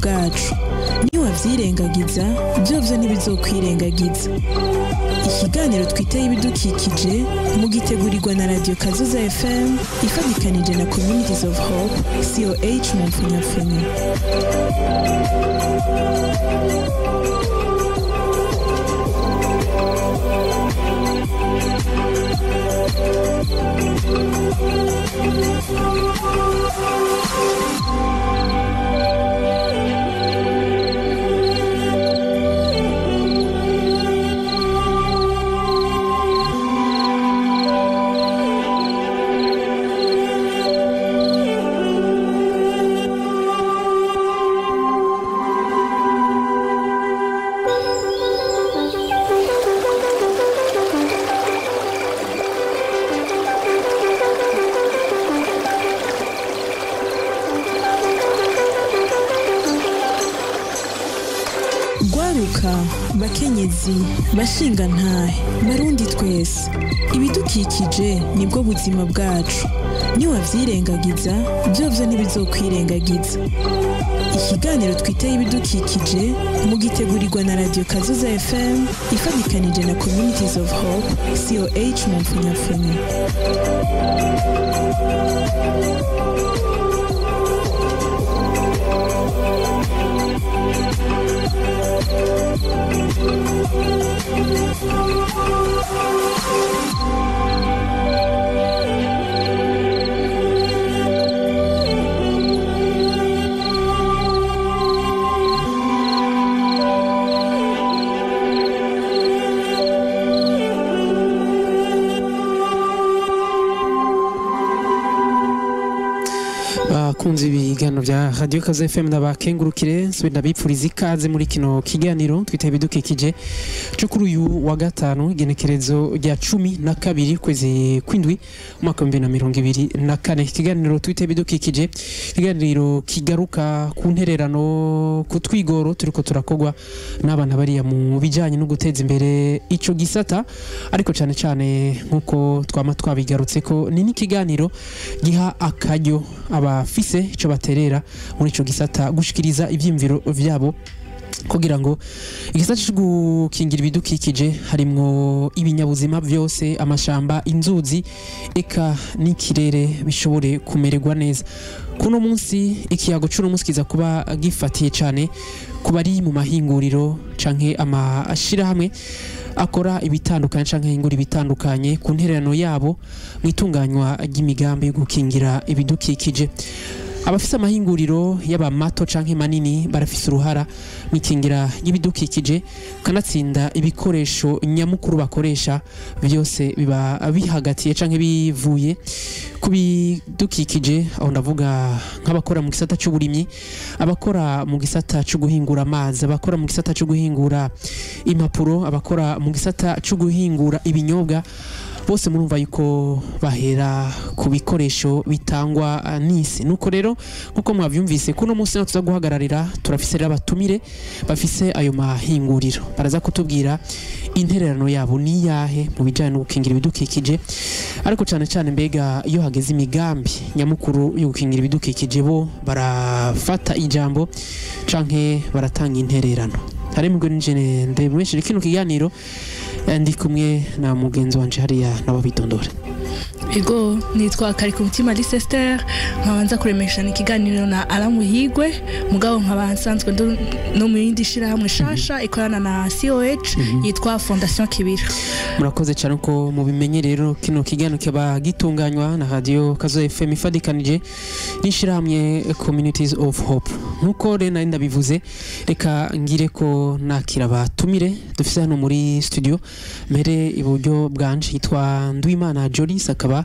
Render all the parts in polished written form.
bwacu niwavyirengagiza vyovyo ntibizokwirengagiza. Ikiganiro twiteye ibidukikije mugitegurirwa na Radio Kazoza FM ifadikanije na Communities of Hope COH mu mfunyapfunya. Bakenyezi bashinga ntahe barundi twese ibidukikije nibwo buzima bwacu niwavyirengagiza vyovyo ntibizokwirengagiza. Ikiganiro twiteye ibidukikije mugitegurirwa na Radio Kazoza FM ifadikanije na Communities of Hope COH mu mfunyapfunya. Kunzi ibiganiro vya Radio Kazoza FM ndabakengurukire nsubira bipfuriza ikaze muri kino kiganiro twiteye ibidukikije cyo kuri uyu wa gatanu igenekerezo rya 12 kwezi kwindwi umwaka wa 2024. Ikiganiro twiteye ibidukikije ikiganiro kigaruka ku ntererano ku twigoro turiko turakogwa n'abana bariya mu bijanye no guteza imbere ico gisata, ariko cyane cyane nkuko twama twabigarutse ko ni n'ikiganiro giha akaryo abafise ico baterera muri ico gisata gushikiriza ivyimviro vyabo kugira ngo igisata cyo gukingira ibidukikije harimwo ibinyabuzima byose, amashamba, inzuzi eka n'ikirere bishobore kumererwa neza. Kuno munsi ikiyago cy'uno munsi kiza kuba gifatiye cyane kubari mu mahinguriro canke amashira hamwe akora ibitandukanye canke hingura ibitandukanye ku ntererano yabo mwitunganywa ry'imigambi yo gukingira ibidukikije. Abafise amahinguriro yaba mato canke manini barafise uruhara mikingira y'ibidukikije kanatsinda ibikoresho nyamukuru bakoresha byose biba bihagatiye canke bivuye kubidukikije, aho ndavuga nk'abakora mu gisata cy'uburimyi, abakora mu gisata cyo guhingura amazi, abakora mu gisata cyo guhingura impapuro, abakora mu gisata cyo guhingura ibinyobwa, bose murumva yuko bahera ku bikoresho bitangwa n'isi. Nuko rero nkuko mwavyumvise kuno munsi no tuza guhagararira turafise abatumire bafise ayo mahinguriro baraza kutubwira intererano yabo ni yahe mu bijanye no gukingira ibidukikije, ariko cyane cyane mbega iyo hageze imigambi nyamukuru yo gukingira ibidukikije bo barafata ijambo canke baratanga intererano. Harimwe n'injene ndemweshije kino kiganiro ndi kumwe na mugenzi wanje hariya nababitondore. Ego nitwa Karikumutima Leicester, nkabanza kuremesha ikiganiro na Alamuhigwe mugabo nkabansanzwe no mu yindi shira hamwe shasha ikorana na COH yitwa Fondation Kibira. Murakoze cyane ko mubimenye rero kino kiganiro kiba gitunganywa na Radio Kazoza FM ifadikanije n'ishira hamwe Communities of Hope. Nkuko rero nari ndabivuze reka ngire ko nakira batumire dufise hano muri studio mere iburyo bwanje yitwa Ndwimana Jolis akaba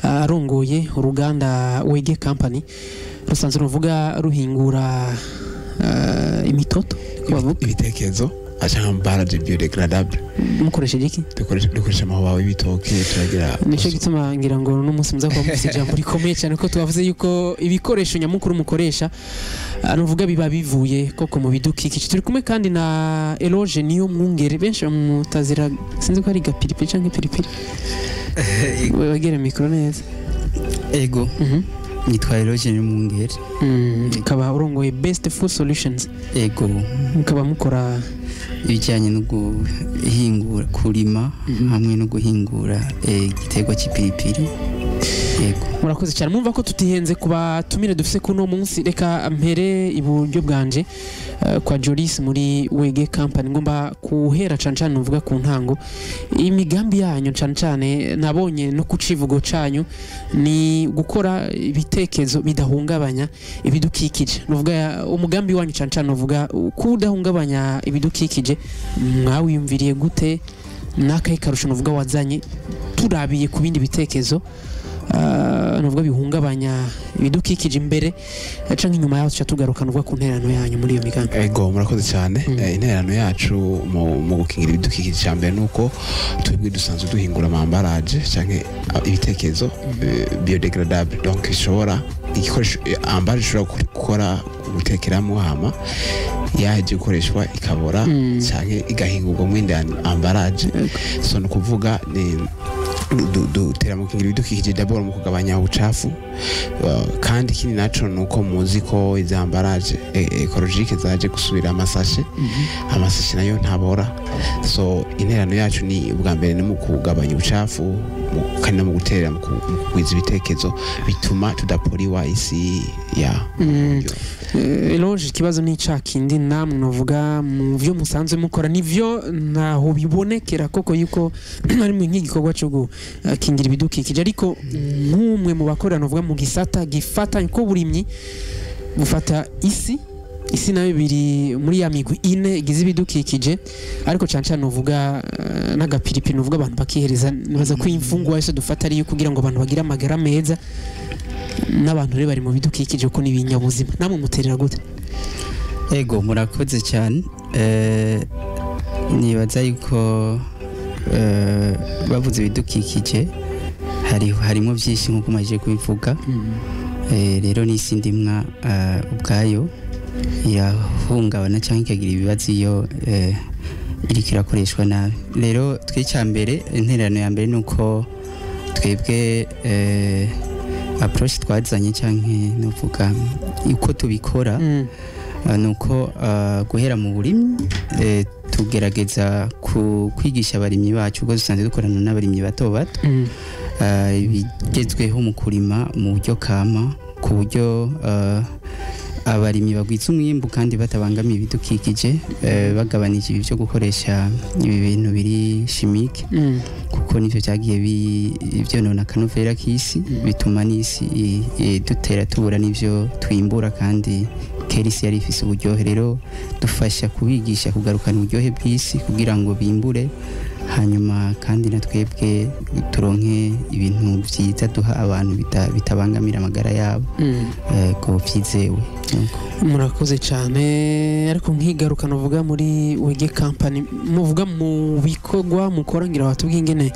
arongoye uruganda Wege Company rusanzwe ruvuga ruhingura imitoto ibitekerezo ashaka barage biodegradable. Mukoresheje iki? Dukoresha amababi y'ibitoke turagira. Nico gituma ngira ngo no munsi muza kuba mufite ijambo rikomeye cyane ko twavuze yuko ibikoresho nyamukuru mukoresha nuvuga biba bivuye koko mu bidukikije. Turi kumwe kandi na Eloge niyo mwungere benshi mutazira sinzi ko ari gapiripiri canke piripiri. Wegere mikro neza. Ego. nitwa Eroge Mungere. Ukaba urongoye Best Food Solutions. Ego. Mukaba mukora ibijyanye no guhingura kurima hamwe no guhingura igiterwa cy'ipiripiri. Yego. Murakoze cyane. Mwumva ko tutihenze kuba tumire dufise kuno munsi, reka mpere iburyo bwanje kwa Jolis muri Wege Company. Ngomba kuhera cancane uvuga ku ntango imigambi yanyu cancane nabonye no kucivugo canyu ni gukora ibitekerezo bidahungabanya ibidukikije. Nuvuga umugambi wanyu cancane uvuga kudahungabanya ibidukikije, mwawiyumviriye gute nakaye karusho nuvuga wazanye turabiye ku bindi bitekerezo nuvuga bihungabanya ibidukikije imbere canke inyuma yaho tugaruka nuvuga ku nterano yanyu muri iyo migambi. Ego murakoze cyane. Interano yacu mu gukingira ibidukikije cyambere nuko twebwe dusanzwe duhingura amambaraje canke ibitekerezo biodegradable, donc ishobora igikoresho ambalage ishobora gukora gutekeramo hama yaje gukoreshwa ikabora canke igahingurwa mu indani ambalage. So nukuvuga ni dutera mu kingira ibidukikije d'abord mu kugabanya ubucafu, kandi kindi naco nuko muzi ko izambaraje ecologique zaje gusubira amasashe nayo ntabora. So interano yacu ni ubwa mbere ni mu kugabanya ubucafu kandi no mu gutera mu kugwiza ibitekerezo bituma tudaporiwa isi ya Eloge. Ikibazo ni cakindi namwe novuga mu byo musanzwe mukora nivyo naho bibonekera koko yuko ari mu nk'igikorwa cyo gukingira ibidukikije, ariko nk'umwe mu bakorera novuga mu gisata gifata ko burimyi bufata isi nayo biri muri ya migwi ine igize ibidukikije, ariko cancane novuga n'agapiripiri novuga abantu bakihereza nibaza ko imfungwa yose dufata ari kugira ngo abantu bagire amagara meza n'abantu rero bari mu bidukikije ko nibinyabuzima. Namwe muterera gute? Ego murakoze cyane. Nibaza yuko bavuze ibidukikije harimo byinshi nk'uko maje kubivuga. Rero n'isi ndimwa ubwayo irahungabana cyangwa ikagira ibibazo iyo iriko irakoreshwa nabi. Rero twicyambere interano ya mbere nuko twebwe approach twazanye canke novuga uko tubikora nuko guhera mu burimyi tugerageza kwigisha abarimyi bacu ubwo dusanzwe dukorana n'abarimyi bato bato bigezweho mu kurima mu buryo kama, ku buryo abarimyi bagwiza umwimbu kandi batabangamiye ibidukikije, bagabanije ibi byo gukoresha ibi bintu biri chimique kuko nivyo byagiye byonona akanovera k'isi, bituma n'isi dutera tubura n'ivyo twimbura kandi kerisi yari ifise uburyohe. Rero dufasha kubigisha kugarukana uburyohe bw'isi kugira ngo bimbure, hanyuma kandi na twebwe turonke ibintu byiza duha abantu bitabangamira amagara yabo ko byizewe. Murakoze cyane. Ariko nkigaruka novuga muri Wege Company muvuga mu bikorwa mukora ngira batubwiye ingene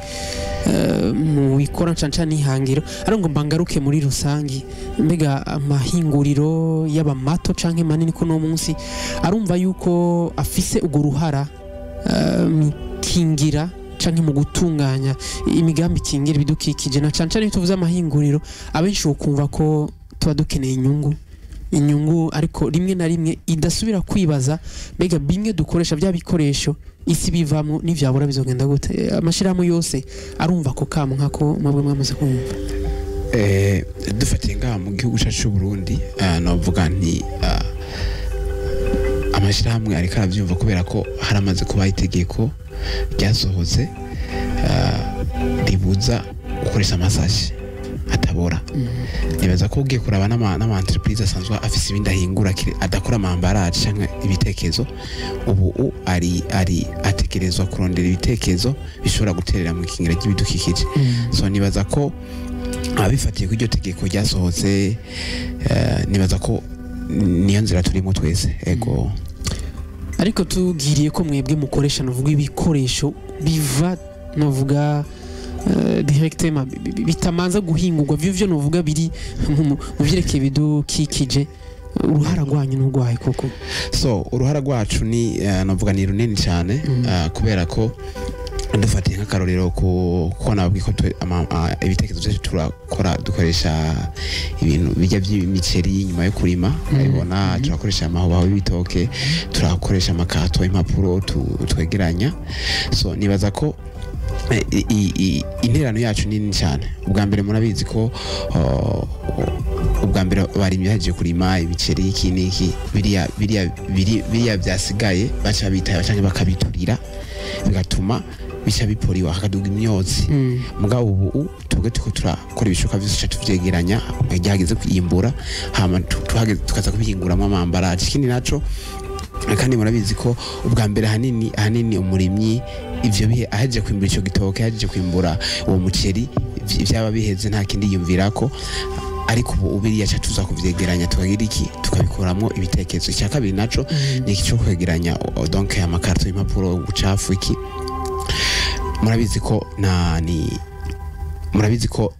mu bikora cancane ihangiro, ari ngo mbangaruke muri rusangi mbega amahinguriro y'abamato canke manini ko no munsi arumva yuko afise ugo ruhara kingira canke mu gutunganya imigambi kingira ibidukikije na cancane tuvuze amahinguriro abenshi ukumva ko tuba dukeneye inyungu ariko rimwe na rimwe idasubira kwibaza mbega bimwe dukoresha bya bikoresho isi bivamo n'ivyabura bizogenda gute. Amashirahamwe yose arumva ko kamo nkako mwabwe mwamaze kumva. Dufatiye ngaha mu gihugu cyacu cy'u Burundi novuga nti amashirahamwe ariko aravyumva kubera ko haramaze kuba itegeko ryasohotse ribuza gukoresha amasashi atabora. Nibaza ko ugiye kuraba n'ama entreprise asanzwe afise ibindi ahingura adakora amambaraje canke ibitekerezo, ubu ari atekerezwa kurondera ibitekerezo bishobora guterera mu kingira ry'ibidukikije. So nibaza ko abifatiye ku iryo tegeko ryasohotse, nibaza ko niyo nzira turimo twese. Ego. Ariko tugiriye ko mwebwe mukoresha novuga ibikoresho biva novuga directement bitamanza guhingurwa vyo novuga biri mu vyerekeye bidukikije, uruhara rwanyu n'urwaye koko? So uruhara rwacu ni novuga ni runini cyane kubera ko dufatiye nk'akarorero kuko nababwiye ko ibitekerezo byacu turakora dukoresha ibintu bijya by'imiceri nyuma yo kurima urabibona turakoresha amahobaho y'ibitoke turakoresha amakato impapuro twegeranya so nibaza ko interano yacu nini cyane ubwa mbere murabizi ko ubwa mbere barimye hagiye kurima ibiceri iki niki biriya byasigaye baca bitaye cyangwa bakabiturira bigatuma bica biporiwa hakaduga imyotsi mugabo ubu tubwe turakora ibishoka byose tuvyegeranya byageze kwiyimbura hama tukaza kubihinguramo amambaraje ikindi naco kandi murabizi ko ubwa mbere hanini umurimyi ivyo bihe aheje kwimbura ico gitoke aheje kwimbura uwo muceri byaba biheze nta kindi yumvirako ariko ubu ubiriya cha tuza kuvyegeranya tukagira iki tukabikoramo ibitekerezo cya kabiri naco ni iki cyo kwegeranya donc amakarto impapuro ubucafu iki murabizi ko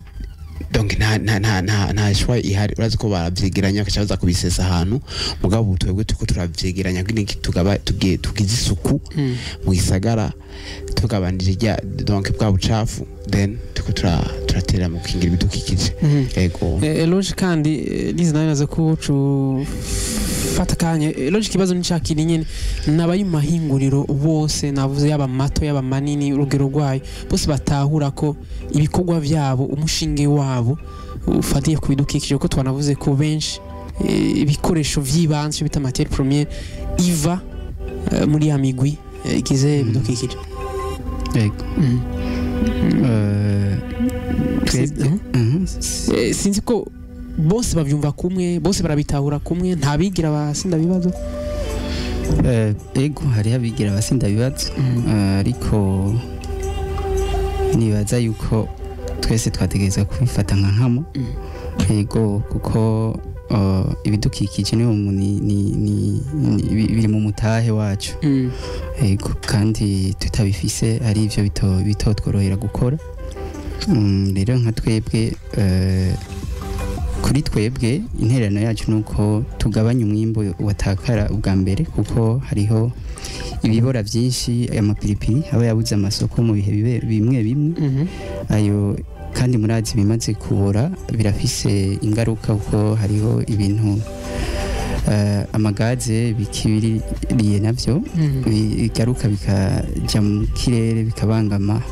donc nta shwa ihari urazi ko baravyegeranya kacaza kubisesa ahantu mugabo ubutwebwe tuko turavyegeranya tugize isuku mu gisagara tugabanije donc bwa bucafu then tuko turatera mu kingira ibidukikije ego logic kandi nizina nazo ko fatakanye logic kibazo nicakiri nyene nabaye mahinguriro bose navuze yaba mato yaba manini urugero rwayo bose batahura ko ibikorwa vyabo umushinge wabo ufatiye ku bidukikije ko twanavuze ko benshi ibikoresho vyibanze bita matière première iva muri ya migwi igize ibidukikije yego sinzi ko bose bavyumva kumwe bose barabitahura kumwe ntabigira abasinda bibazo ego hari abigira abasinda bibazo ariko nibaza yuko twese twategereza kubifata nka nkamo ego kuko ibidukikije biri mu mutahe wacu ego kandi tutabifise ari ivyo bitotworohera gukora rero nka twebwe kuri twebwe intererano yacu nuko tugabanya umwimbo watakara ubwa mbere kuko hariho ibibora byinshi amapiripiri aba yabuze amasoko mu bihe bimwe ayo kandi murazi bimaze kubora birafise ingaruka kuko hariho ibintu amagaze bikibiriye navyo bigaruka bikaja mu kirere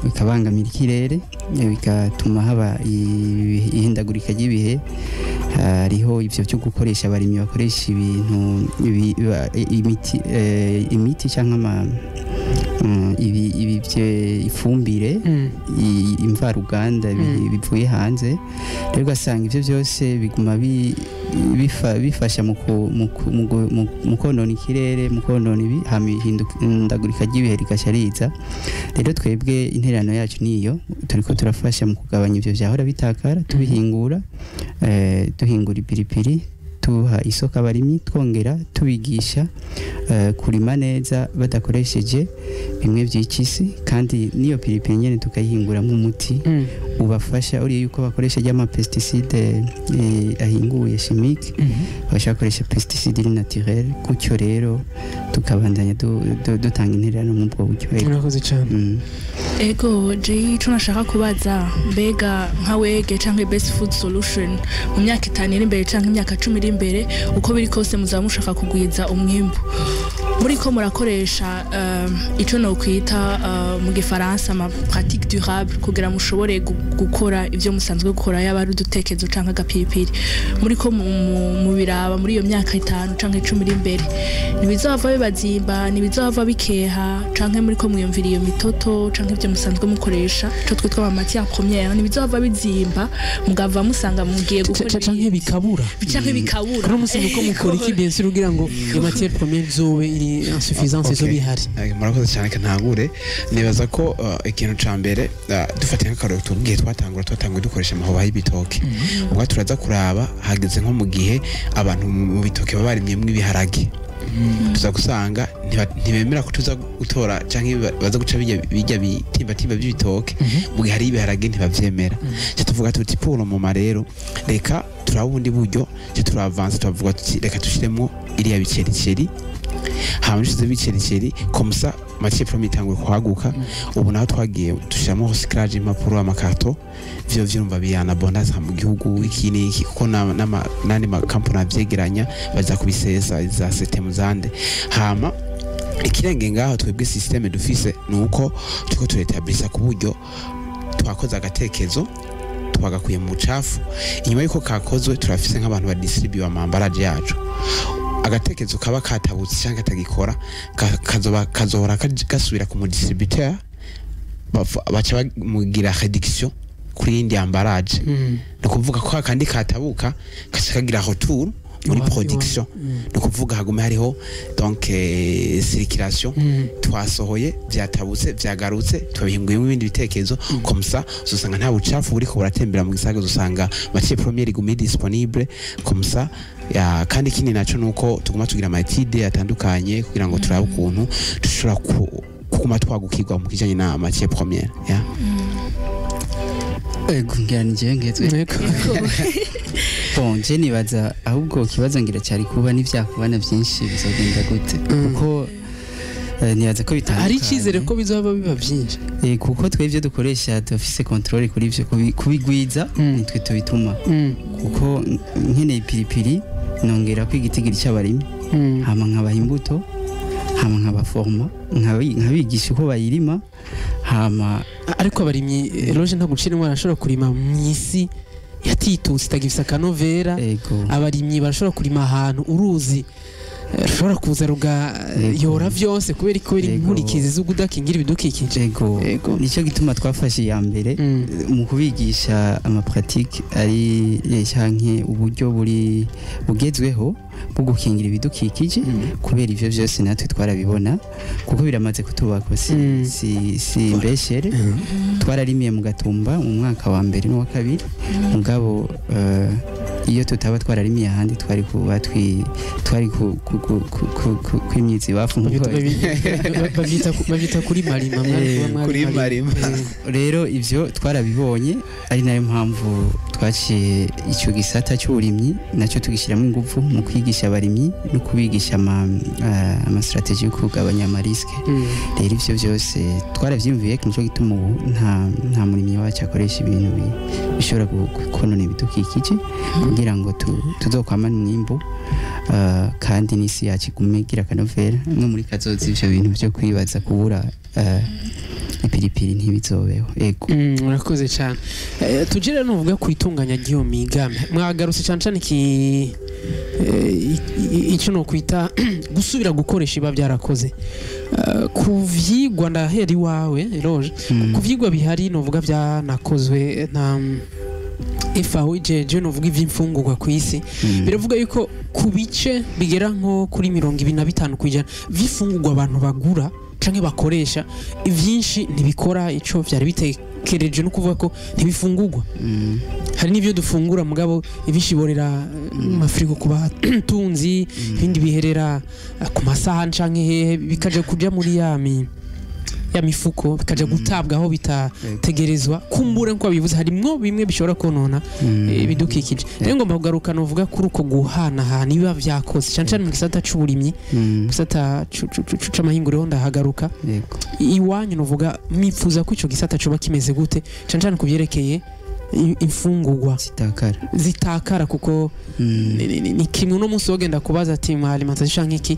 bikabangamira ikirere bigatuma haba ihindagurika ry'ibihe hariho ivyo byo gukoresha abarimyi bakoresha ibintu imiti cyangwa ifumbire imvaruganda bivuye hanze rero ugasanga ivyo byose biguma bifasha mu konona ikirere mu konona ihindagurika ry'ibihe rigaca riza rero twebwe intererano yacu niyo turiko turafasha mu kugabanya ivyo vyahora bitakara tubihingura duhingura ipiripiri tuha isoko abarimyi twongera tubigisha kurima neza badakoresheje bimwe by'ikisi kandi niyo piripiri nyene tukayihinguramo umuti ubafasha uri yuko bakoresha y'ama pesticide ahinguye chimique bashakoresha pesticide naturel kucyo rero tukabandanya dutanga intererano mu bwo buryo murakoze cyane ego je ico nashaka kubaza mbega nka wege canke best food solution mu myaka 5 iri imbere canke imyaka 10 iri imbere uko biri kose muzaba mushaka kugwiza umwimbu muri ko murakoresha ico no kwita mu gifaransa ma pratique durable kugira mushobore gukora ivyo musanzwe gukora yaba ari udutekezo canke agapiripiri muri ko mu biraba muri iyo myaka 5 canke 10 iri imbere nibizova bibazimba nibizova bikeha canke muri ko mwiyumvira iyo mitoto canke ivyo musanzwe mukoresha cyo twitwa ama matière première nibizova bizimba mugava musanga mugiye gukora canke bikabura kuri umusinzi ko mukora iki bien sûr ugira ngo iyo matière première zobe iri insuffisance zo bihari murakoze cyane kanagure nibaza ko ikintu ca mbere dufatiye nk'akarero tugiye twatangura dukoresha amahoba y'ibitoke ubwo turaza kuraba hageze nko mu gihe abantu mu bitoke babarimyemwe ibiharage tuza gusanga ntibemera ko tuza gutora canke baza guca bijya bitimba by'ibitoke mu gihe hari ibiharage ntibavyemera cyo tuvuga tuti polo mu marero reka turabundi buryo cyo turavanza tuvuga tuti reka tushiremo iriya biceri hama dushize bicericeri komsa matière première itanguye kwaguka ubu naho twagiye dushiramo recyclage impapuro amakarto vyo vyumva biyana bonus mu gihugu iki niki kuko nandi makampani avyegeranya baza kubisesa za system zande hama ikirenge ngaho twebwe systeme dufise nuko tuko turetablisha ku buryo twakoze agatekezo twagakuye mu bucafu inyuma yuko kakozwe turafise nk'abantu ba distribute amambaraje yacu agatekezo kaba katabutse cyangwa katagikora kazohora gasubira ku mu distributeur baca bamugira réduction kuri indi ambaraje no kuvuga ko kandi katabuka kagira retour muri production no kuvuga hagume hariho donc circulation twasohoye byatabutse byagarutse twabihinguyemo ibindi bitekerezo comme ça uzosanga nta bucafu buriko buratembera mu gisaga uzosanga matière première igume disponible comme ça ya kandi kindi naco nuko tuguma tugira amatide atandukanye kugira ngo turabe ukuntu dushobora kuguma twagukirwa mu kijanye na matière première ya kunganije ngezwe bon je nibaza ahubwo kibazo ngira cyari kuba n'ivyakubana byinshi bizogenda gute kuko nibaza ko bitandukanye hari ikizere ko bizoba biba byinshi kuko twebwe dukoresha dufise control kuri ivyo kubigwiza nitwe tubituma kuko nkeneye ipiripiri nongera ko igitigiri cy'abarimi hama nkabaha imbuto hama nkabaforma nkabigisha uko bayirima hama ariko abarimyi Roger nta gucira umwana ashobora kurima mwisi yatitutse itagifisa kanovera abarimyi barashobora kurima ahantu uruzi rushobora kuza rugayora vyose kubera inkurikizi zo kudakingira ibidukikije nicyo gituma twafashe ya mbere mu kubigisha amapratique ari cyanke uburyo bugezweho bwo gukingira ibidukikije kubera ivyo vyose natwe twarabibona kuko biramaze kutubako si mbeshere twararimiye mu Gatumba mu mwaka wa mbere n'uwa kabiri mugabo iyo tutaba twararimiye ahandi twari kuba twari kwimyizi bafu babita kuri marima rero ivyo twarabibonye ari nayo mpamvu twaciye icyo gisata cy'uburimyi nacyo tugishyiramo ingufu mu kwigisha abarimyi no kubigisha ama strategy yo kugabanya amariske rero ivyo byose twaravyimviye nico gituma ubu nta murimyi wacu akoresha ibintu bishobora konona ibidukikije kugira ngo tuzokwamana umwimbu kandi n'isi yacu igume igira akanovera no muri kazoza ivyo bintu byo kwibaza kubura ipiripiri ntibizobeho ego murakoze cyane tugire nuvuga ku itunganya ry'iyo migambi mwagarutse cyane cyane icyo no kwita gusubira gukoresha iba byarakoze ku vyigwa ndahera iwawe Roger ku vyigwa bihari novuga byanakozwe na FAO jeje novuga ivy'imfungurwa ku isi biravuga yuko ku bice bigera nko kuri 25% vy'ifungurwa abantu bagura canke bakoresha ivyinshi ntibikora ico vyari bitekereje no kuvuga ko ntibifungurwa hari n'ivyo dufungura mugabo ibishiborera mu Afrika kuba tunzi ibindi biherera ku masahani canke hehe bikaje kuja muri ya mifuko bikaja gutabwaho bitategerezwa kumbure nko bivuze harimwo bimwe bishobora konona ibidukikije rero ngomba kugaruka novuga kuri uko guhana niba vyakoze cyane cyane mu gisata c'uburimyi gisata c'amahinguriro ndahagaruka iwanyu novuga mwifuza ko ico gisata coba kimeze gute cyane cyane kubyerekeye imfungurwa zitakara kuko ni kimwe no munsi wogenda kubaza ati mu alimentation nk'iki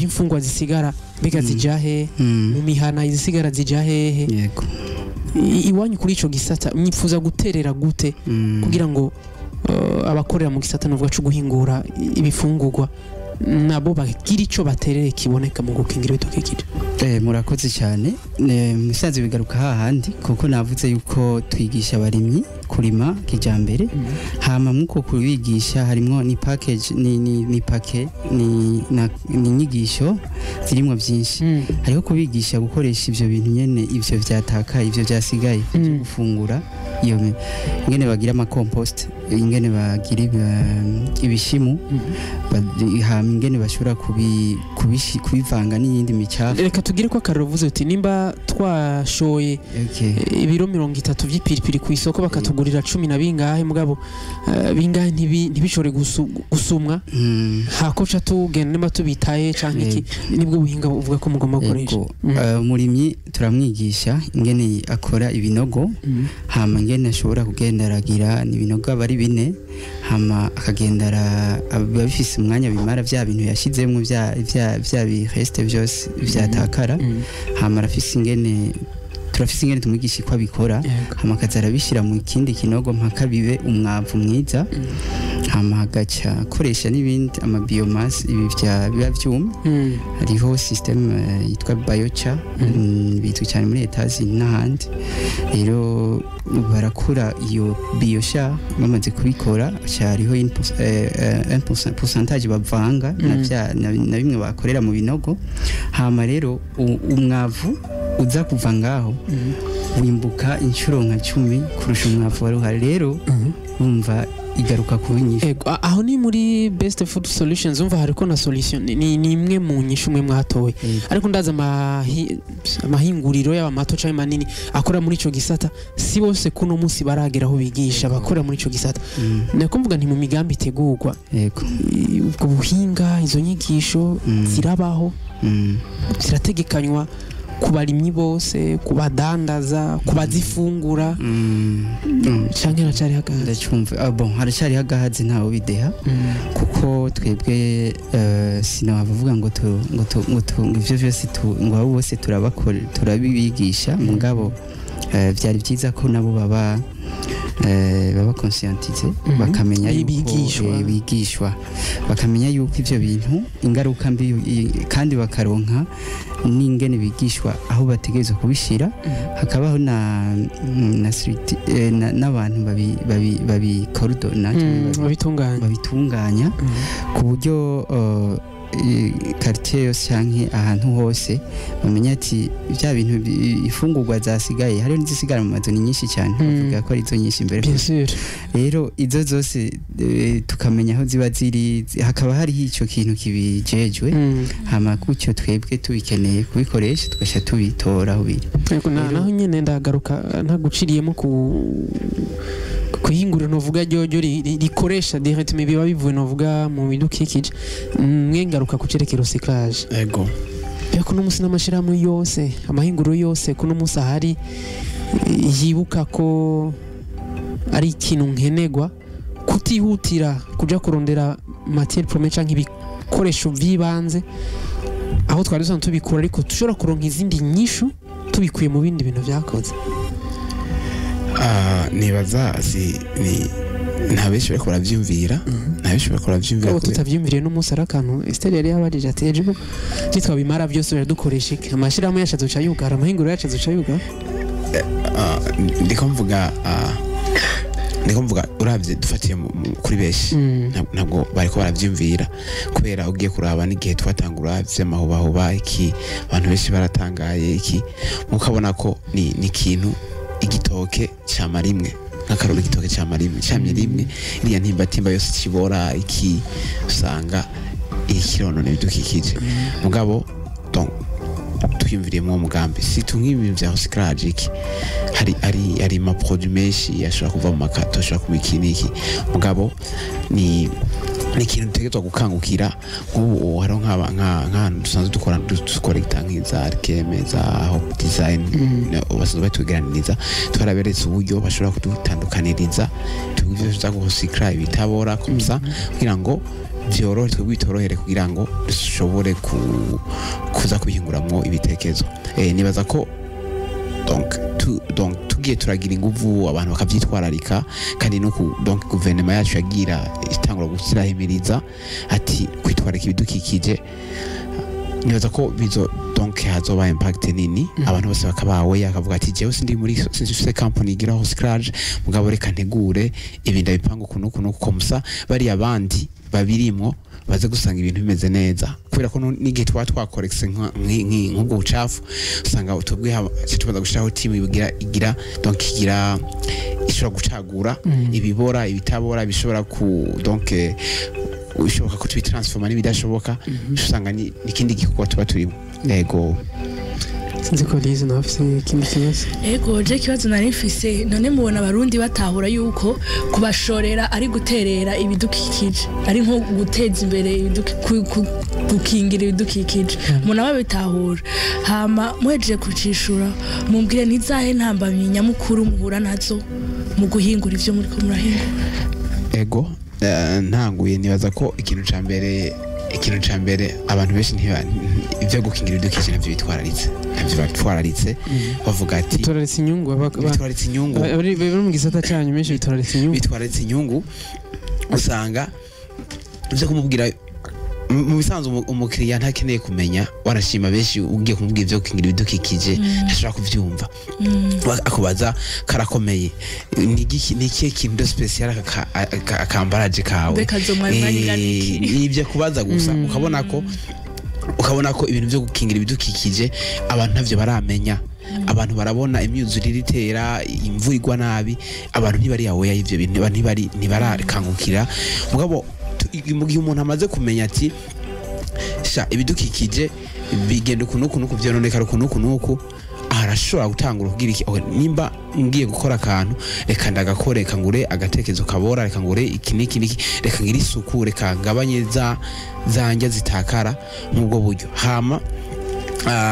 imfungurwa zisigara mbega zijahe mu mihana izisigara zijahe yego iwanyu kuri ico gisata mwifuza guterera gute kugira ngo abakorera mu gisata novuga cyo guhingura ibifungurwa nabo bagira ico baterere kiboneka mu gukingira ibidukikije murakoze cyane musanze bigaruka hahandi kuko navuze yuko twigisha abarimyi kurima kijambere hama muko kubigisha harimo ni package ni paquet ni nyigisho zirimo byinshi hariho kubigisha gukoresha ivyo bintu nyene ivyo vyataka ivyo byasigaye gufungura iyo ingene bagira ama compost ingene bagira ibishimu hama ingene bashobora kubivanga n'iyindi micafu. reka tugire ko akarero uvuze uti nimba twashoye ibiro 30 vy'ipiripiri ku isoko bakatugurira 10 na bingahe mugabo bingahe ntibishore gusumwa hakoca tugenda nimba tubitaye canke iki nibwo buhinga uvuga ko mugomba gukoresha. Umurimyi turamwigisha ingene akora ibinogo hama ingene ashobora kugenda aragira ibinogo abari 4 hama akagenda bifise umwanya bimara vya bintu yashizemwe vya bireste vyose vyatakara hama arafise ingene turafise ingene tumwigisha ko abikora hama akazara bishira mu kindi kinogo mpaka bibe umwavu mwiza hama agaca akoresha n'ibindi ama biomass ibi biba vyuma hariho system yitwa biochar bitu cyane muri Etazi n'ahandi rero barakura iyo biochar bamaze kubikora cyariho 1% bavanga na bimwe bakorera mu binogo hama rero umwavu uza kuva ngaho wimbuka inshuro nka 10 kurusha umwavu wari uhari rero umva igaruka ku nyishu. Aho ni muri Best Food Solutions umva hariko na solution ni imwe mu nyishu mwe mwatowe ariko ndaza amahinguriro y'abamato cyane manini akora muri ico gisata si bose kuno munsi baragera aho bigisha bakora muri ico gisata nako mvuga nti mu migambi itegurwa ubwo buhinga izo nyigisho zirabaho zirategekanywa kubarimyi bose kubadandaza kubazifungura canke haracari hagahaze ndacumva bon haracari hagahaze ntawo bideha kuko twebwe sinabavuga ngo ivyo vyose ngo abo bose turabibigisha mugabo vyari byiza ko nabo baba conscientize bakamenya bigishwa bakamenya yuko ivyo bintu ingaruka mbi kandi bakaronka n'ingene bigishwa aho bategerezwa kubishira hakabaho n'abantu babikordona babitunganya ku buryo quartier yose canke ahantu hose bamenya ati bya bintu ifungurwa zasigaye hariho n'izisigara mu mazu ni nyinshi cyane bavuga ko ari zo nyinshi imbere rero izo zose tukamenya aho ziba ziri hakaba hari ico kintu kibijejwe hama kucyo twebwe tubikeneye kubikoresha tugasha tubitora aho biri naho nyene ndagaruka ntaguciriyemo kuhingura novuga ryo rikoresha directement biba bivuye novuga mu bidukikije mwengaruka kucerekera recyclage ego yako no musi n'amashiramu yose amahinguro yose kuno musi ahari yibuka ko ari ikintu nkenegwa kutihutira kuja kurondera matière première canke ibikoresho vyibanze aho twari dusanzwe tubikura ariko tushobora kuronka izindi nyishu tubikuye mu bindi bintu vyakoze nibaza nta benshi bariko baravyumvira ko tutavyumviriye n'umunsi arakantu Esther yari yabarije ati ejo nitwabimara byose biradukoresha iki amashiramu yacu azoca yugara amahinguro yacu azoca yugara ndiko mvuga uravye dufatiye kuri benshi ntabwo bariko baravyumvira kubera ugiye kuraba n'igihe twatangura vy'amahobahoba iki abantu benshi baratangaye iki mukabona ko ni ikintu igitoke cyama rimwe nk'akaroro igitoke cyama rimwe cyamye rimwe iriya ntimbatimba yose kibora iki usanga ikironone bidukikije mugabo donc twiyumviriyemo umugambi si nk'ibi bya recyclage iki hari ma produit menshi yashobora kuva mu makato ashobora kubikina iki mugabo ni ikintu dutegerezwa gukangukira nk'ubu hariho nk'ahantu dusanzwe dukora nk'iza arkeme za hope design basanzwe batugeraniriza twaraberetse uburyo bashobora kudutandukaniriza tuza gusikra ibitabora kumsa kugira ngo byorohe twitorohere kugira ngo dushobore kuza kubihinguramwo ibitekerezo nibaza ko donc tugiye turagira inguvu abantu bakavyitwararika kandi no donc guverinoma yacu yagira itangura gusirahimiriza ati kwitwararika ibidukikije nibaza ko bizo donc hazoba impact nini abantu bose bakabawe yakavuga ati jewe sindi muri sinfise company igira recyclage mugabo reka ntegure ibinda bipango kuno komsa bari abandi babirimo baze gusanga ibintu bimeze neza kubera ko n'igihe twakorexe nk'ubwo bucafu usanga utubwe tubaza gushiraho team igira donc igira ishobora gucagura ibibora ibitabora bishobora ku donc ushoboka ko tubitransforma n'ibidashoboka usanga ni ikindi gikorwa tuba turimo yego sinzi ko Lize nawe afise ikindi kibazo. Ego je kibazo nari mfise none mubona abarundi batahura yuko kubashorera ari guterera ibidukikije ari nko guteza imbere gukingira ibidukikije muna babitahura hama muhejeje kucishura mumbwire ntizahe ntambamye nyamukuru muhura nazo mu guhingura ivyo muri ko murahingura. ego ntanguye nibaza ko ikintu ca mbere abantu benshi ivyo gukingira ibidukikije navyo bitwararitse bavuga ati bitwararitse inyungu bari mu gisata cyanyu menshi bitwararitse inyungu usanga ivyo kumubwira mu bisanzwe umukiriya ntakeneye kumenya warashima benshi ugiye kumubwira ivyo gukingira ibidukikije ntashobora kuvyumva akubaza karakomeye ni ikihe kintu special akambaraje kawe nibyo kubaza gusa ukabona ko ibintu byo gukingira ibidukikije abantu ntavyo baramenya abantu barabona imyuzurire itera imvura igwa nabi abantu ntibari yawe y'ivyo bintu ntibarakangukira mugabo mu gihe umuntu amaze kumenya ati sha ibidukikije bigenda ukuntu vyononekara ukuntu arashobora gutangura kugira iki nimba ngiye gukora akantu reka ndagakore reka ngure agatekezo kabora reka ngure iki reka ngira isuku reka ngabanye za njya zitakara nk'ubwo buryo hama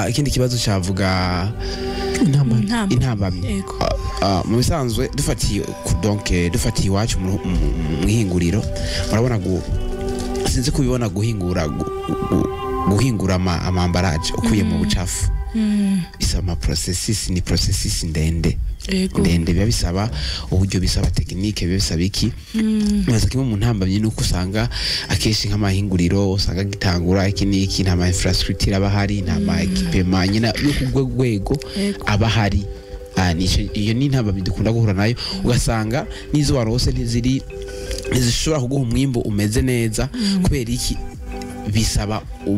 ikindi kibazo cyavuga intambamye mu bisanzwe dufatiye iwacu mu ihinguriro murabona sinzi kubibona guhingura amambaraje ukuye mu bucafu bisaba ni processes ndende biba bisaba uburyo bisaba tekinike biba bisaba iki bibaza kimwe mu ntambamye nuko usanga akenshi nk'amahinguriro usanga gitangura iki nta ma infrastructure aba hari nta ma equipement nyina yo ku rwego aba hari iyo ni intambamye dukunda guhura nayo ugasanga n'izo warose ntizishobora kuguha umwimbo umeze neza kubera iki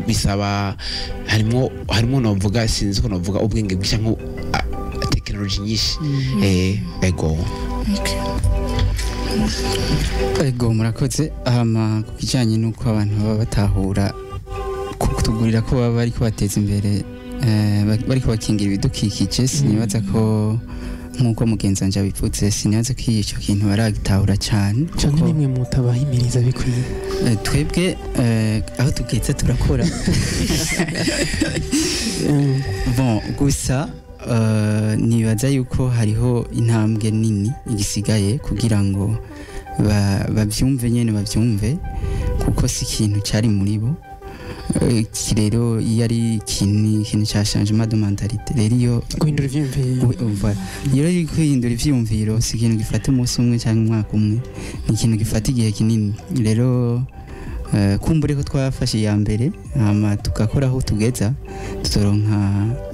bisaba harimo novuga sinzi ko novuga ubwenge bwishya nko technology nyinshi ego murakoze ku kijanye nuko abantu baba batahura kutugurira ko baba bariko bateza imbere bariko bakingira ibidukikije sinibaza ko nkuko mugenzi wanje abipfutse sinibaza ko icyo kintu baragitahura cyane cyane nimwe mutabahimiriza bikwiye twebwe aho tugeze turakora bon gusa nibaza yuko hariho intambwe nini igisigaye kugira ngo bavyumve kuko si ikintu cyari muri bo rero iyo ari ikintu cya changement de mentalité rero iyo guhindura ivyiyumviro si ikintu gifata umunsi umwe cyangwa umwaka umwe ni ikintu gifata igihe kinini rero kumbure ko twafashe ya mbere hama tugakora aho tugeza tuzoronka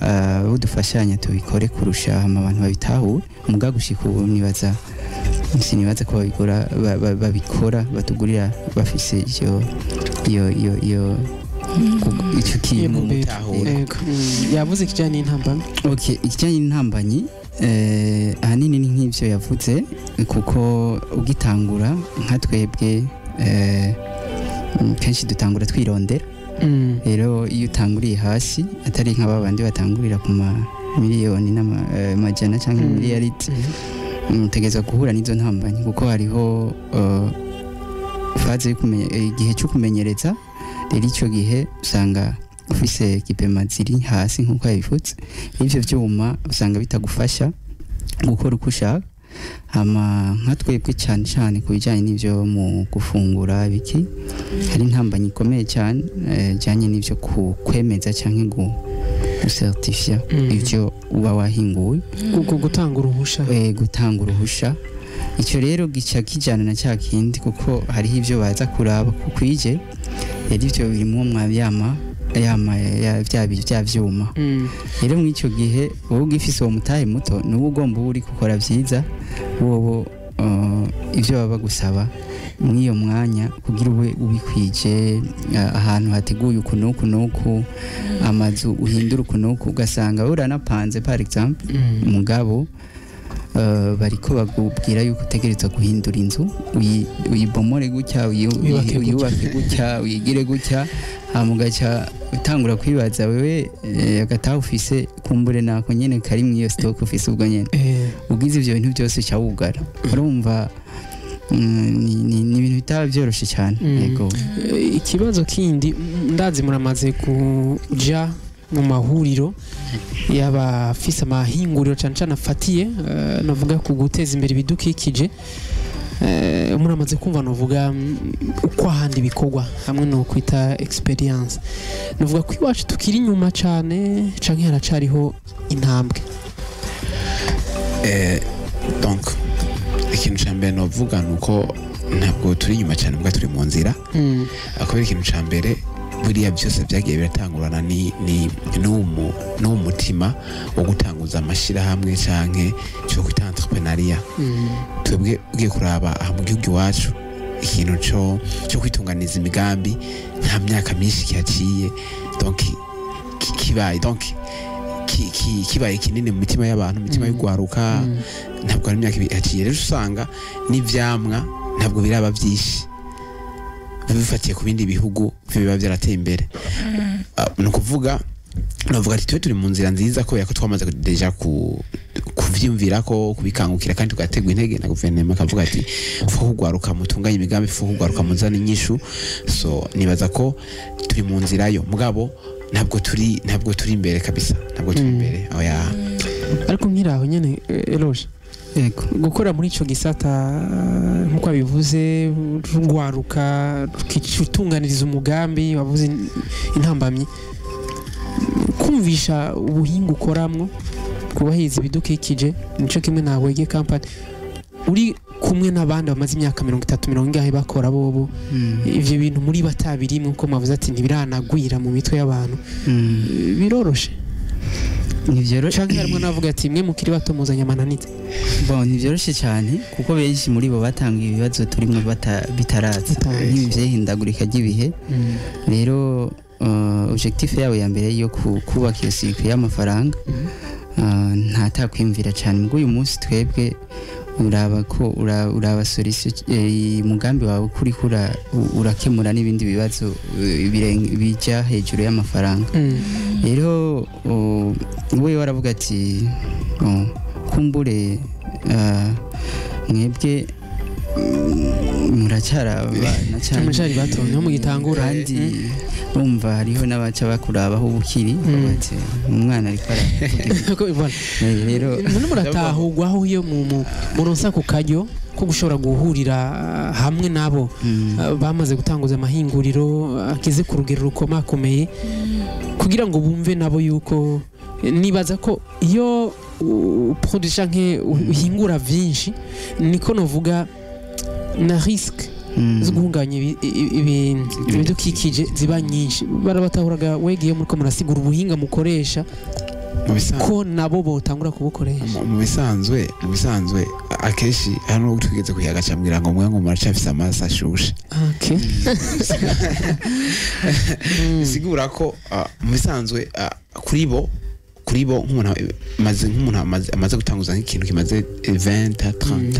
abo dufashanya tubikore kurusha hama abantu babitahure muga gushika ubu sinibaza ko babikora batugurira bafise iyo icyo kintu yavuze ikijyanye n'intambamyi ikijyanye n'intambamyi ahanini ni nk'ibyo yavuze kuko ugitangura nka twebwe kenshi dutangura twirondera rero iyo utanguriye hasi atari nk'aba bandi batangurira ku miliyoni n'amajana cyangwa miliyariti utegereza guhura n'izo ntambamyi kuko hariho faze igihe cyo kumenyereza rero icyo gihe usanga ufise ekipema ziri hasi nk'uko yabivutse ibyo byuma usanga bitagufasha gukora uko ushaka hama nka twebwe cyane ku bijyanye n'ibyo mu gufungura biki hari intambamyi ikomeye cyane ijyanye n'ibyo kwemeza cyangwa gusertifia ibyo uba wahinguwe gutanga uruhusha icyo rero gica kijyana na cya kindi kuko hariho ibyo baza kuraba kukwije rero ibyo birimo mwabyama bya vyuma rero muri icyo gihe wowe ugifise uwo mutahe muto niwo ugomba uri gukora byiza wowe ibyo baba bagusaba muri iyo mwanya kugira ube ubikwije ahantu hateguye uku amazu uhindura uku ugasanga uranapanze par exemple mugabo bariko bagubwira yuko utegerezwa guhindura inzu uyibomore gutya uyubake gutya uyigire gutya mugaca utangura kwibaza wewe agataha ufise kumbure nako nyene kari mu iyo stock ufise ubwo nyene ugize ivyo bintu byose cyawugara urumva ni ibintu bitaba byoroshe cyane yego ikibazo kindi ndazi muramaze kuja mu mahuriro y'abafise amahinguriro cyane cyane afatiye navuga ku guteza imbere ibidukikije muramaze kumva navuga uko ahandi bikorwa hamwe no kwita experience navuga ko iwacu tukiri inyuma cyane canke haracariho intambwe donc ikintu cya mbere navuga nuko ntabwo turi inyuma cyane mbwa turi mu nzira akubera ikintu cya mbere buriya byose byagiye biratangurana n'umutima wo gutanguza amashyirahamwe canke cyo kwita entrepreneuria twebwe ugiye kuraba aha mu gihugu iwacu ikintu cyo kwitunganiza imigambi nta myaka myinshi kihaciye donc kibaye donc kibaye kinini mu mitima y'abantu mu mitima y'ugwaruka ntabwo ari imyaka ihaciye rero usanga n'ivyamwa ntabwo biraba byinshi bifatiye ku bindi bihugu biba byarateye imbere ni ukuvuga navuga ati turi mu nzira nziza kubera ko twamaze deja kuvyumvira ko kubikangukira kandi tugategwa intege na guverinoma akavuga ati fuko kugwaruka mutunganye imigambi fuko kugwaruka muzana inyishu so nibaza ko turi mu nzira yo mugabo ntabwo turi imbere kabisa ntabwo turi imbere oya ariko nkiraho nyene Eloge yego gukora muri ico gisata nkuko abivuze rugwaruka rukitunganiriza umugambi bavuze intambamye kumvisha ubuhinga ukoramwo kubahiza ibidukikije nico kimwe na Wege company uri kumwe n'abandi bamaze imyaka 30 ingahe bakora bobo ivyo bintu muri batabirimwe uko mwavuze ati ntibiranagwira mu mitwe y'abantu biroroshe canke harimo navuga ati mwe mukiri bato muzanya amananiza bon ntivyoroshe cyane kuko benshi muri bo batanga ibibazo turimwe bitaraza nk'ivyehindagurika ry'ibihe rero objectif yabo ya mbere yo kubaka iyo circuit y'amafaranga ntatakwimvira cyane ngo uyu munsi twebwe uraba ko uraba solution umugambi wawe kuri urakemura n'ibindi bibazo bijya hejuru y'amafaranga rero we waravuga ati kumbure mwebwe muracyarabana cyane muracyari bato no mugitangura kandi umva hariho n'abaca bakurabaho ubukiri bati umwana ariko aravuga rero muratahugwaho iyo muronsa ku karyo ko gushobora guhurira hamwe nabo bamaze gutanguza amahinguriro akize ku rugero rukomakomeye kugira ngo bumve nabo yuko nibaza ko iyo production nke uhingura vyinshi niko novuga na risque zo guhunganya ibidukikije ziba nyinshi barabatahuraga wegiye muri ko murasigura ubuhinga mukoresha ko nabo botangura kubukoresha mu bisanzwe akeshi hano tugeze kuyaga cyambwira ngo mwe ngo muracafise amazi ashushe okay sigura ko mu bisanzwe kuri bo nk'umuntu amaze gutanguza nk'ikintu kimaze 20 30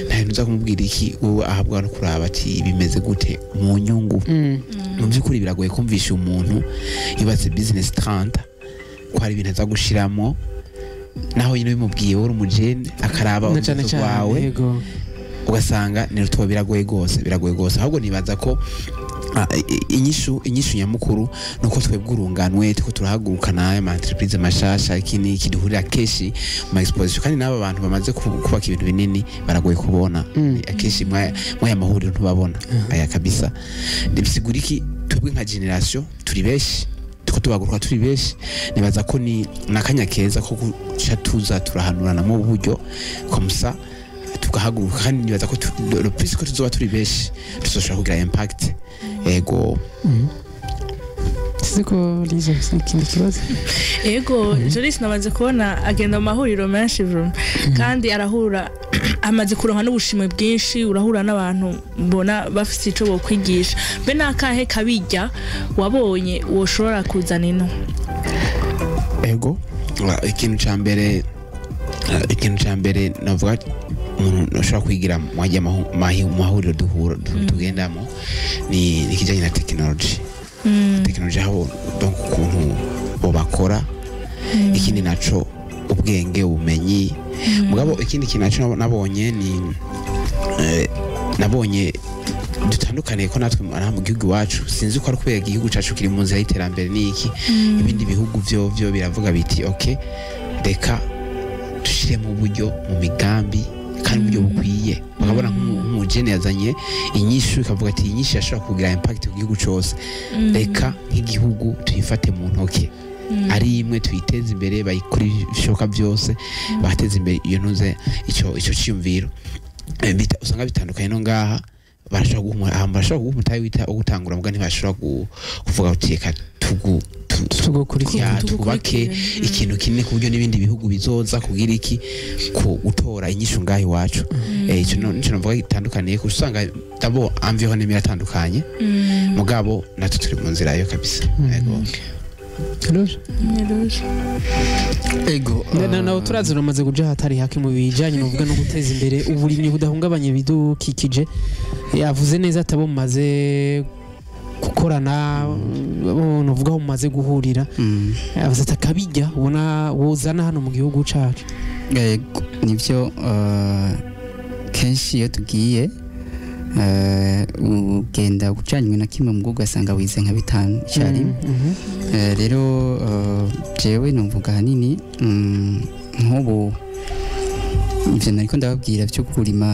nta ntuza kumubwira iki wowe ahabwa no kuraba ati bimeze gute mu nyungu mu by'ukuri biragoye kumvisha umuntu yubatse business 30 ko hari ibintu azagushiramo naho nyine bimubwiye wowe umujene akaraba umuzo wawe ugasanga ni rutuba biragoye gose ahubwo nibaza ko inyishu nyamukuru nuko twebwe urunganwe tuko turahagurukana ama entreprise mashasha ikini kiduhurira keshi mu exposition kandi n'aba bantu bamaze kubaka ibintu binini baragoye kubona akeshi mwa mahuriro ntubabona aya kabisa ndibisigura iki twebwe nka generation turi beshi tuko tubaguruka turi beshi nibaza ko ni nakanya keza ko tuza turahanurana mu buryo komsa tugahaguruka kandi nibaza ko le plus ko tuzoba turi beshi tuzoshobora kugira impact ego siko lizo ikindi kibazo ego Joris namaze kubona agenda mu mahuriro menshi kandi arahura amaze kuronka n'ubushimwe bwinshi urahura n'abantu mbona bafite ico bo kwigisha be nakahe kabijya wabonye woshobora kuzana ino ego ikintu ca mbere ikintu cya mbere navuga umuntu ashobora kwigira mu mahuriro tugendamo ni ikijyanye na tekinoloji aho donc ukuntu bo bakora ikindi naco ubwenge ubumenyi mugabo ikindi kintu naco nabonye nabonye dutandukaniye ko natwe mu gihugu iwacu sinzi ko ari kubera igihugu cyacu kiri mu nzira y'iterambere n'iki ibindi bihugu byo biravuga biti ok reka dushire mu buryo mu migambi kandi uburyo bukwiye bakabona nk'umujene yazanye inyishu ikavuga ati inyishu yashobora kugira impact ku gihugu cyose reka nk'igihugu tuyifate mu ntoke ari imwe tuyiteze imbere bayikora ibishoboka byose bateze imbere iyo ntuze icyo cyiyumviro usanga bitandukanye no ngaha barashobora guha umutahe wita wo gutangura muga ntibashobora kuvuga uti reka twubake ikintu kinini ku buryo n'ibindi bihugu bizoza kugira iki gutora inyishu ngaho iwacu icyo nico navuga gitandukaniye kuko usanga dabo amviho n'imira atandukanye mugabo natwe turi mu nzira yo kabisa ego nawe turazi uramaze kuja hatari hake mu bijanye novuga no guteza imbere uburimyi budahungabanya ibidukikije yavuze neza atabo mumaze gukorana novuga aho mumaze guhurira yavuze ati akabijya ubona wozana hano mu gihugu cacu nivyo kenshi iyo tugiye ugenda gucanywe na kimwe mu ugasanga wize nka 5 icyarimwe rero jewe numvuga hanini nk'ubu ivyo nariko ndababwira byo kurima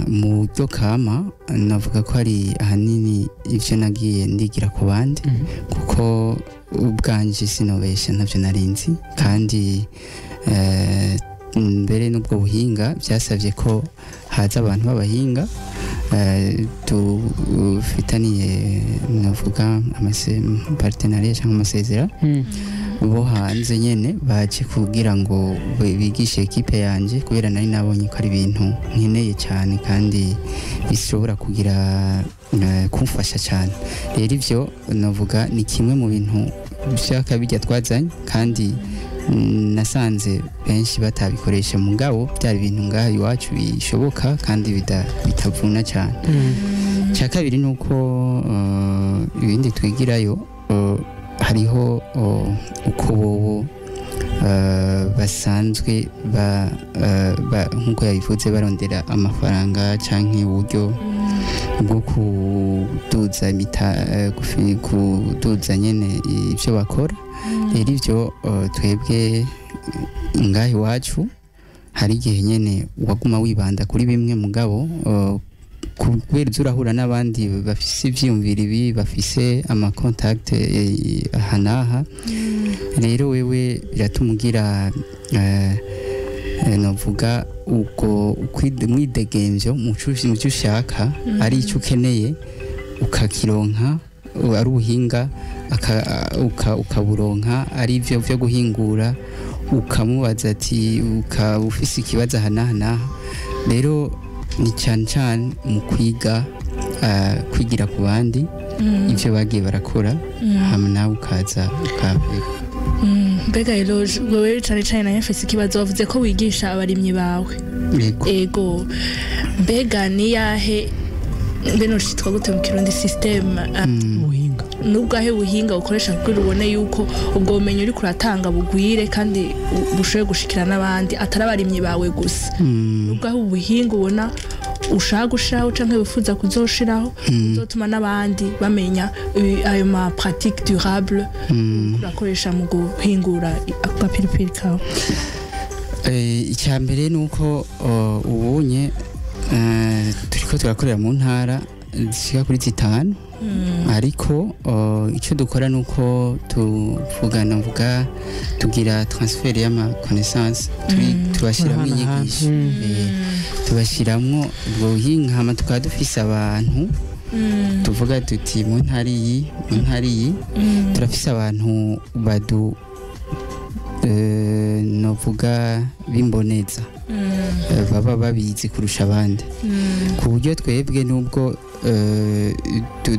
mu byo kama navuga ko ari ahanini ivyo nagiye ndigira ku bandi kuko ubwanje sinobesha ntavyo narinzi kandi mbere n'ubwo buhinga byasabye ko haza abantu b'abahinga dufitaniye navuga partenariat cyangwa amasezera bo hanze nyene baje kugira ngo bigishe ekipe yanje kubera nari nabonye ko ari ibintu nkeneye cyane kandi bishobora kugira kumfasha cyane rero ivyo navuga ni kimwe mu bintu by'akabijya twazanye kandi nasanze benshi batabikoresha mugabo byari ibintu ngaha iwacu bishoboka kandi bitavuna cyane cya kabiri nuko ibindi twigirayo hariho uko bobo basanzwe nk'uko yabivuze barondera amafaranga canke uburyo bwo kuduza nyene ivyo bakora rero ivyo twebwe ngaha iwacu hari igihe nyene waguma wibanda kuri bimwe mugabo kubera urahura n'abandi bafise ivyiyumviro ibi bafise amakontakte aha n'aha rero wewe biratuma ugira navuga ubwo mwidegemvyo mu cyo ushaka ari icyo ukeneye ukakironka ari ubuhinga ukaburonka ari ivyo vyo guhingura ukamubaza ati ufise ikibazo aha n'aha rero ni cyane mu kwiga kwigira ku bandi ivyo bagiye barakora hamwe nawe ukaza ukabega mbega rero wewe cyane nayo mfise ikibazo wavuze ko wigisha abarimyi bawe ego mbega ni yahe mbeno shitwa gute mu kirundi system ubuhinga nubwahe buhinga ukoresha kugira ubone yuko ubwo bumenyi uri kuratanga bugwire kandi bushoboye gushikira n'abandi atari abarimyi bawe gusa nubwahe ubuhinga ubona ushaka gushiraho canke wifuza kuzoshiraho uzotuma n'abandi bamenya ayo ma pratique durable urakoresha mu guhingura agapiripiri kawe icyambere nuko ubunye turiko turakorera mu ntara zishika kuri 5 ariko icyo dukora nuko tuvuga tugira transfer y'ama connaissance tubashiramo inyigisho tubashiramwo ubwo buhinga hama tukaba dufise abantu tuvuga tuti mu ntari iyi turafise abantu novuga bimboneza baba babizi kurusha abandi ku buryo twebwe nubwo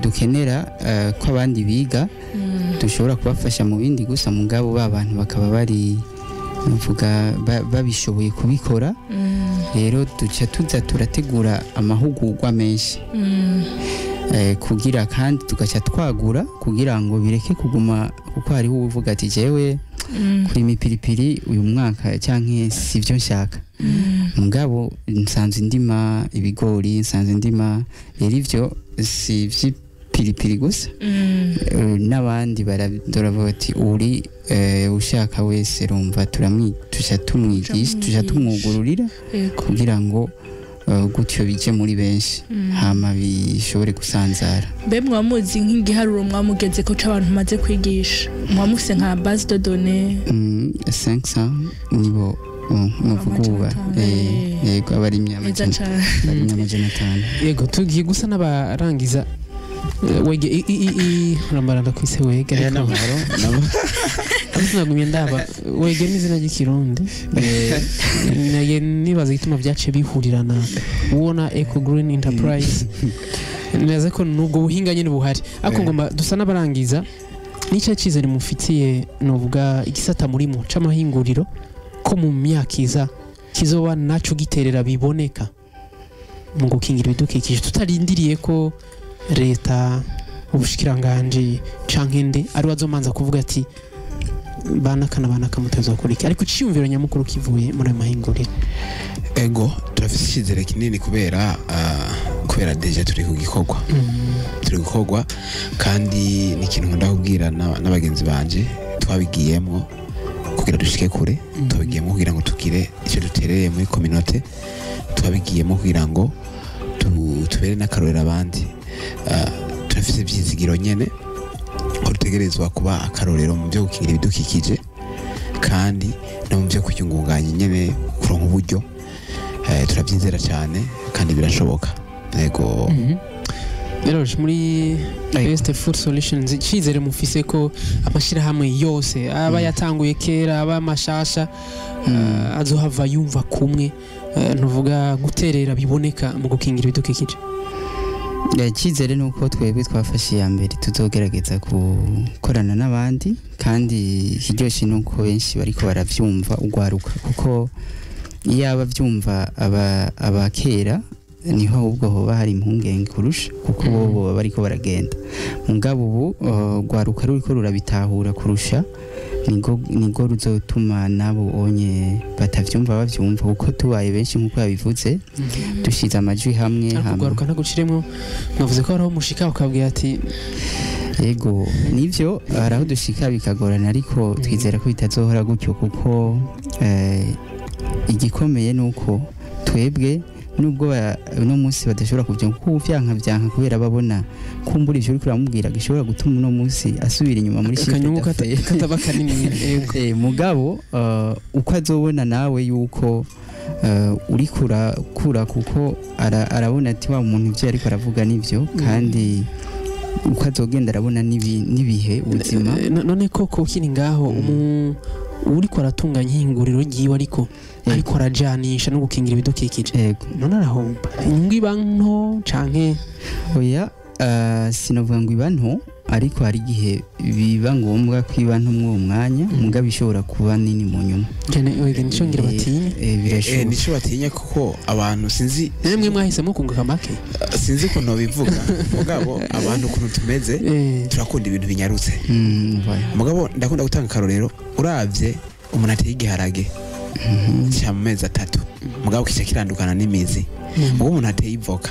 dukenera ko abandi biga dushobora kubafasha mu bindi gusa mugabo ba bantu bakaba bari nuvuga babishoboye kubikora rero duca tuza turategura amahugurwa menshi kugira kandi tugaca twagura kugira ngo bireke kuguma kuko hariho uvuga ati jewe kuri imipiripiri uyu mwaka cyangwa sivyo nshaka mugabo nsanze ndima ibigori nsanze ndima rero ivyo si ivy'ipiripiri gusa n'abandi baradora bati uri ushaka wese rumva tuja tumwigisha tuja tumwugururira kugira ngo gutyo bije muri benshi hama bishobore gusanzara mbe mwamuzi nk'igiharuro mwamugeze ko c'abantu maze kwigisha mwamufise nka base de données 500 nibo muvuguba yego abarimye amajana 500 yego tugiye gusa n'abarangiza wege ramaranda kwise wege ya namaro nagumye ndaba wege n'izina ry'ikirundi naye nibaza igituma byace bihurirana ubona Eco Green Enterprise neza ko nubwo buhinga nyine buhari ariko ngomba dusa n'abarangiza nicyo cyizere mufitiye novuga igisata murimo c'amahinguriro ko mu myaka iza kizoba naco giterera biboneka mu gukingira ibidukikije tutarindiriye ko leta ubushikiranganje canke nde ari wazomanza kuvuga ati banaka muteza kuriki ariko ciyumviro nyamukuru kivuye muri amahinguriro ego turafise icyizere kinini kubera deja turi gukorwa kandi ni ikintu nkunda kubwira n'abagenzi banje twabigiyemo kugira dushike kure twabigiyemo kugira ngo tugire icyo duterereye muri communauté twabigiyemo kugira ngo tubere n'akarorero abandi turafise ivyizigiro nyene ko dutegerezwa kuba akarorero mu byo gukingira ibidukikije kandi no mu byo kuyungunganya nyene kuronka uburyo turabyizera cyane kandi birashoboka yego rero muri Best Food Solutions cyizere mufise ko amashirahamwe yose aba yatanguye kera aba mashasha azohava yumva kumwe ntuvuga guterera biboneka mu gukingira ibidukikije icyizere ni uko twebwe twafashe iya mbere tuzogerageza gukorana n'abandi kandi ikiryoshye ni uko benshi bariko baravyumva ugwaruka kuko iyo abavyumva abakera niho ahubwo hoba hari impungenge kurusha kuko bo baba bariko baragenda mugabo ubu ugwaruka ruriko rurabitahura kurusha nigo ruzotuma nabo onye batavyumva bavyumva kuko tubaye benshi nkuko yabivuze dushize amajwi hamwe ugwaruka ntaguciremo navuze ko haraho mushika ukabwira ati yego nivyo haraho dushika bikagorana ariko twizera ko bitazohora gutyo kuko igikomeye nuko twebwe nubwo no munsi badashobora kuvyumva kuko vyanka kubera babona kumbura ivyo uriko uramubwira gishobora gutuma no munsi asubira inyuma muri shift kataba kanini mugabo uko azobona nawe yuko uri kura kuko arabona ati wa muntu ivyo ariko aravuga nivyo kandi uko azogenda arabona nibihe ubuzima none koko kiri ngaho uriko aratunganya ihinguriro ryiwe ariko arajanisha no gukingira ibidukikije none arahomba inyungu iba nto canke oya sinavuga ngo iba nto ariko hari igihe biba ngombwa ko iba nto mw'uwo mwanya mugabo ishobora kuba nini mu nyuma nico ngira batinya nico batinya kuko abantu sinzi nemwe mwahisemo kunguka make sinzi ko bivuga mugabo abantu ukuntu tumeze turakunda ibintu binyarutse mugabo ndakunda gutanga akarorero uravye umuntu ateye igiharage cya mezi 3 mugabo kica kirandukana n'imizi mugabo umuntu ateye ivoka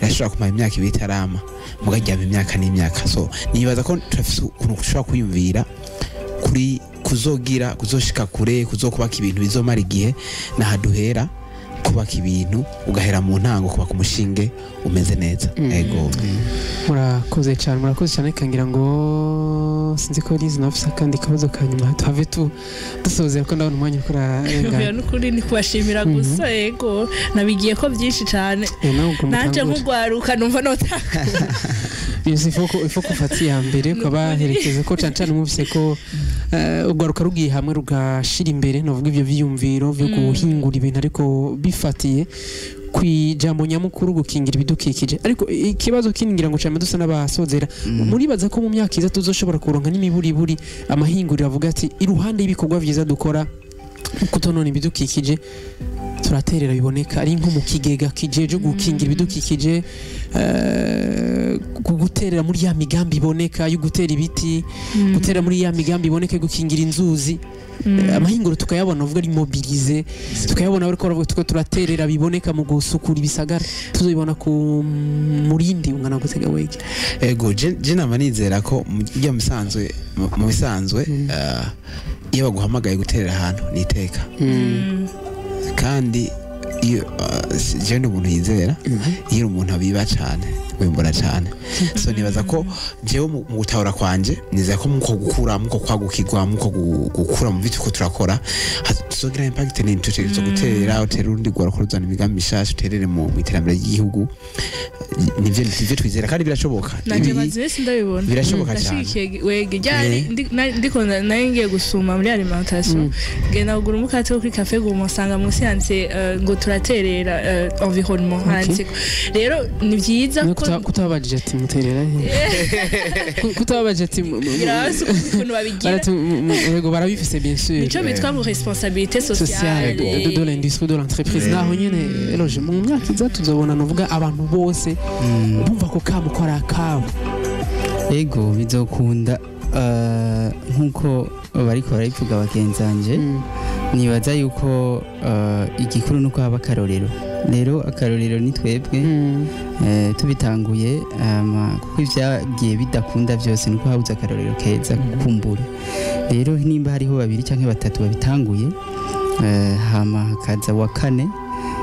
yashobora kumara imyaka ibiri itarama mugaryama imyaka n'imyaka so nibaza ko turafise ukuntu ushobora kwiyumvira kuri kuzoshika kure kuzokubaka ibintu bizomara igihe nahaduhera kubaka ibintu ugahera mu ntango kubaka umushinge umeze neza ego murakoze cyane kangira ngo sinzi ko Liz nafisa kandi kabazo kanyuma have dusozera ko ndabona umwanya ukora renga n'ukuri ni kubashimira gusa ego nabigiye ko byinshi cyane nanje nkugwaruka numva notaka ifo kufata iya mbere ukabaherekeza ko cyane mwumvise ko ugwaruka rugiye hamwe rugashira imbere novuga ivyo vyiyumviro byo guhingura ibintu ariko bifatiye kwijambo nyamukuru gukingira ibidukikije ariko ikibazo kingira ngo cyane dusa n'abasozera muribaza ko mu myaka iza tuzoshobora kuronka n'imiburiburi amahinguriro avuga ati iruhande y'ibikorwa vyiza dukora kutonona ibidukikije turaterera biboneka ari nko mu kigega kijeje gukingira ibidukikije guterera muri ya migambi iboneka yo gutera ibiti gutera muri ya migambi iboneka yo gukingira inzuzi amahinguro tukayabona uvuga ari mobilize tukayabona ariko turaterera biboneka mu gusukura ibisagara tuzobibona ku murindi ungana gutega wege ego je namanizera ko mu bisanzwe iyo baguhamagaye guterera ahantu niteka kandi iyo je n'umuntu yizera iyo umuntu abiba cyane wimbura cyane so nibaza ko jewe mu gutahura kwanje nizera ko muko gukura muko kwagukirwa muko gukura mu bitu ko turakora tuzogira impact ni tutegerezwa guterera uterera undi gwara ko ruzana imigambi mishasha uterere mu iterambere ry'igihugu nivyo twizera kandi birashoboka nanje bazese ndabibona birashoboka cyane wege ryari ndiko naye ngiye gusuma muri alimentation genda kugura umukate wo kuri cafe go musanga munsi yanditse ngo turaterera environnement handitse rero ni vyiza ko kutabajije ati muterera kutabajije ati birasa ukuntu babigira yego barabifise bien sûr nico bitwa mu responsabilité sociale de l'industrie de l'entreprise naho nyene eloge mu myaka iza tuzobona novuga abantu bose bumva ko kamo ko arakabo ego bizokunda nkuko bariko barabivuga bagenzanje nibaza yuko igikuru nuko haba akarorero rero akarorero ni twebwe tubitanguye kuko ivyagiye bidakunda byose nuko habuze akarorero keza kukumbura rero nimba hariho babiri cyangwa batatu babitanguye hama hakaza wa kane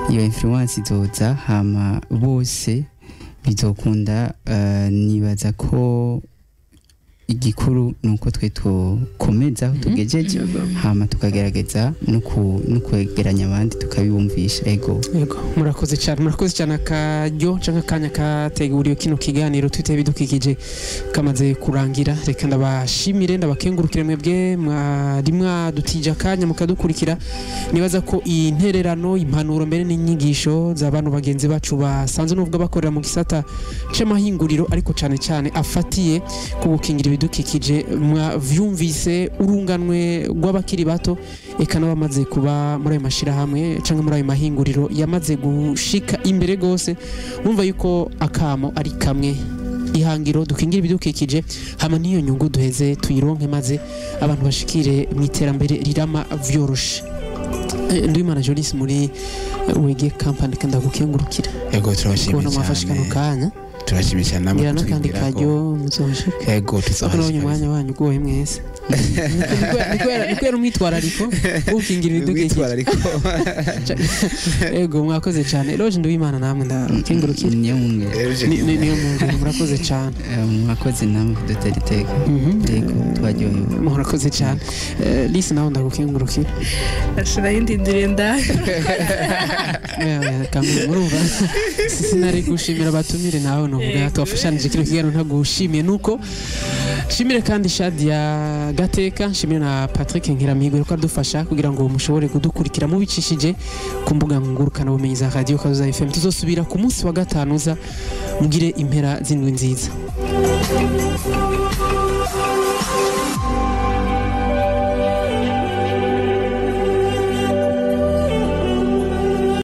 iyo influence izoza hama bose bizokunda nibaza ko igikuru nuko twe tukomeza aho tugejeje hama tukagerageza no kwegeranya abandi tukabibumvisha ego murakoze cyane akaryo canke akanya kateguriwe kino kiganiro twite bidukikije kamaze kurangira reka ndabashimire ndabakengurukire mwebwe mwari mwadutije akanya mukadukurikira nibaza ko iyi ntererano impanuro mbere n'inyigisho z'abantu bagenzi bacu basanzwe n'ubwo bakorera mu gisata c'amahinguriro ariko cyane afatiye ku gukingira ibidukikije mwavyumvise urunganwe rw'abakiri bato eka n'abamaze kuba muri ayo mashirahamwe canke muri ayo mahinguriro yamaze gushika imbere gose bumva yuko akamo ari kamwe ihangiro dukingira ibidukikije hama niyo nyungu duheze tuyironke maze abantu bashikire mu iterambere rirama vyoroshe Ndwimana Jolis muri wege company kanda gukengurukira ego turabashimiye cyane turashimye cyane namwe kandi kajyo muzoshika ego tuzabashika umwanya wanyu goye mwese nikwera umwitwarariko ukingira ibidukikije ego mwakoze cyane Roje Ndwimana namwe ndakengurukira niyo murakoze cyane mwakoze namwe kudutera iteka ego twaryohewe murakoze cyane Lise nawe ndagukengurukira ashira yindindire nda kamwe murumva sinari gushimira abatumire nawe novuga twafashanije kino kiganiro ntagushimiye nuko shimire kandi Shadia Gateka shimire na Patrick Nkiramihirwe ko adufasha kugira ngo mushobore kudukurikira mubicishije ku mbuga ngurukana bumenyi za Radio Kazoza FM tuzosubira ku munsi wa gatanu uza mugire impera zindwi nziza